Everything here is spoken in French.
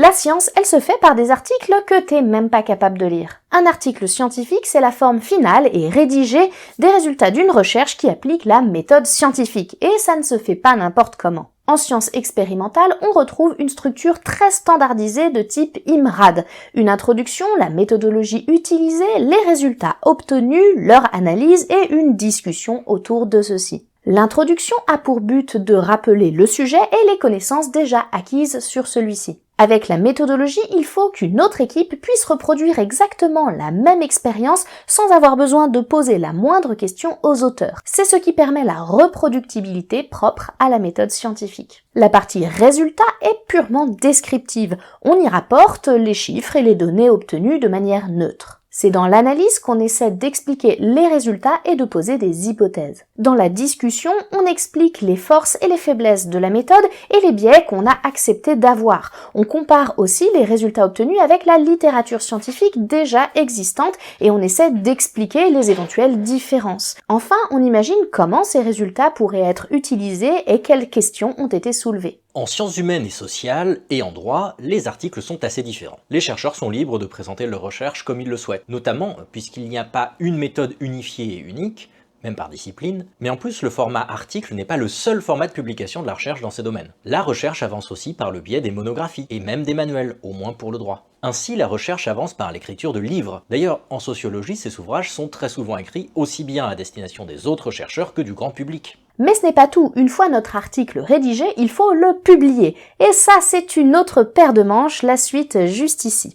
La science, elle se fait par des articles que t'es même pas capable de lire. Un article scientifique, c'est la forme finale et rédigée des résultats d'une recherche qui applique la méthode scientifique, et ça ne se fait pas n'importe comment. En sciences expérimentales, on retrouve une structure très standardisée de type IMRAD. Une introduction, la méthodologie utilisée, les résultats obtenus, leur analyse et une discussion autour de ceux-ci. L'introduction a pour but de rappeler le sujet et les connaissances déjà acquises sur celui-ci. Avec la méthodologie, il faut qu'une autre équipe puisse reproduire exactement la même expérience sans avoir besoin de poser la moindre question aux auteurs. C'est ce qui permet la reproductibilité propre à la méthode scientifique. La partie résultat est purement descriptive. On y rapporte les chiffres et les données obtenues de manière neutre. C'est dans l'analyse qu'on essaie d'expliquer les résultats et de poser des hypothèses. Dans la discussion, on explique les forces et les faiblesses de la méthode et les biais qu'on a accepté d'avoir. On compare aussi les résultats obtenus avec la littérature scientifique déjà existante et on essaie d'expliquer les éventuelles différences. Enfin, on imagine comment ces résultats pourraient être utilisés et quelles questions ont été soulevées. En sciences humaines et sociales, et en droit, les articles sont assez différents. Les chercheurs sont libres de présenter leurs recherches comme ils le souhaitent, notamment puisqu'il n'y a pas une méthode unifiée et unique, même par discipline, mais en plus le format article n'est pas le seul format de publication de la recherche dans ces domaines. La recherche avance aussi par le biais des monographies, et même des manuels, au moins pour le droit. Ainsi, la recherche avance par l'écriture de livres. D'ailleurs, en sociologie, ces ouvrages sont très souvent écrits aussi bien à destination des autres chercheurs que du grand public. Mais ce n'est pas tout, une fois notre article rédigé, il faut le publier. Et ça, c'est une autre paire de manches, la suite juste ici.